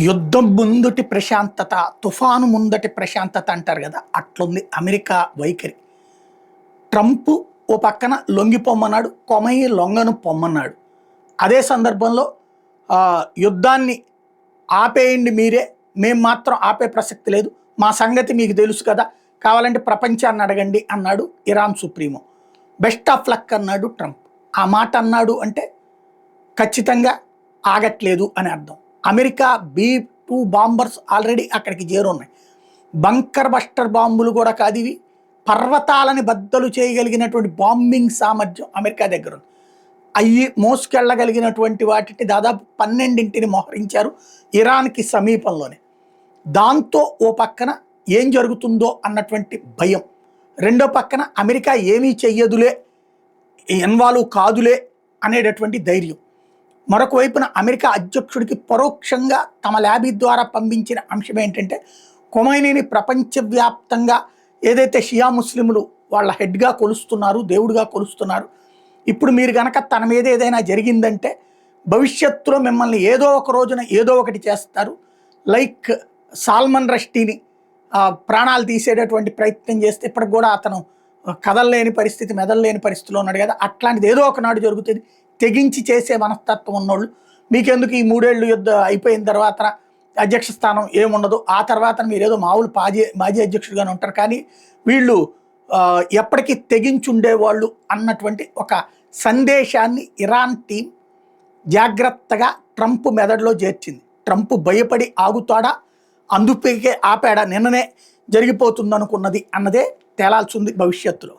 యుద్ధం ముందుటి ప్రశాంతత, తుఫాను ముందటి ప్రశాంతత అంటారు కదా! అట్లుంది అమెరికా వైఖరి. ట్రంప్ ఓ పక్కన లొంగిపోమ్మన్నాడు, కొమయి లొంగను పొమ్మన్నాడు. అదే సందర్భంలో యుద్ధాన్ని ఆపేయండి మీరే, మేము మాత్రం ఆపే ప్రసక్తి లేదు, మా సంగతి మీకు తెలుసు కదా, కావాలంటే ప్రపంచాన్ని అడగండి అన్నాడు Iran supremo. Best of luck అన్నాడు ట్రంప్. ఆ మాట అన్నాడు అంటే ఖచ్చితంగా ఆగట్లేదు అని అర్థం. అమెరికా B-2 బాంబర్స్ ఆల్రెడీ అక్కడికి చేరున్నాయి. బంకర్ బస్టర్ బాంబులు కూడా కాదు ఇవి, పర్వతాలని బద్దలు చేయగలిగినటువంటి బాంబింగ్ సామర్థ్యం అమెరికా దగ్గర ఉంది. అవి మోసుకెళ్ళగలిగినటువంటి వాటిని దాదాపు 12ని మోహరించారు ఇరాన్కి సమీపంలోనే. దాంతో ఓ పక్కన ఏం జరుగుతుందో అన్నటువంటి భయం, రెండో పక్కన అమెరికా ఏమీ చెయ్యదులే, ఇన్వాల్వ్ కాదులే అనేటటువంటి ధైర్యం. మరొక వైపున అమెరికా అధ్యక్షుడికి పరోక్షంగా తమ ల్యాబీ ద్వారా పంపించిన అంశం ఏంటంటే, ఖొమైనీని ప్రపంచవ్యాప్తంగా ఏదైతే షియా ముస్లింలు వాళ్ళ హెడ్గా కొలుస్తున్నారు, దేవుడిగా కొలుస్తున్నారు, ఇప్పుడు మీరు కనుక తన మీద ఏదైనా జరిగిందంటే భవిష్యత్తులో మిమ్మల్ని ఏదో ఒక రోజున ఏదో ఒకటి చేస్తారు. లైక్ సాల్మన్ రష్టీని ప్రాణాలు తీసేటటువంటి ప్రయత్నం చేస్తే ఇప్పటికి కూడా అతను కదలలేని పరిస్థితి, మెదలలేని పరిస్థితిలో ఉన్నాడు కదా, అట్లాంటిది ఏదో ఒకనాడు జరుగుతుంది. తెగించి చేసే మనస్తత్వం ఉన్నోళ్ళు, మీకెందుకు ఈ 3 ఏళ్ళు యుద్ధం అయిపోయిన తర్వాత అధ్యక్ష స్థానం ఏముండదు, ఆ తర్వాత మీరు ఏదో మామూలు మాజీ అధ్యక్షుడిగానే ఉంటారు, కానీ వీళ్ళు ఎప్పటికీ తెగించుండేవాళ్ళు అన్నటువంటి ఒక సందేశాన్ని ఇరాన్ టీం జాగ్రత్తగా ట్రంప్ మెదడులో చేర్చింది. ట్రంప్ భయపడి ఆగుతాడా, అందుకే ఆపాడా, నిన్ననే జరిగిపోతుందనుకున్నది అన్నదే తేలాల్సింది భవిష్యత్తులో.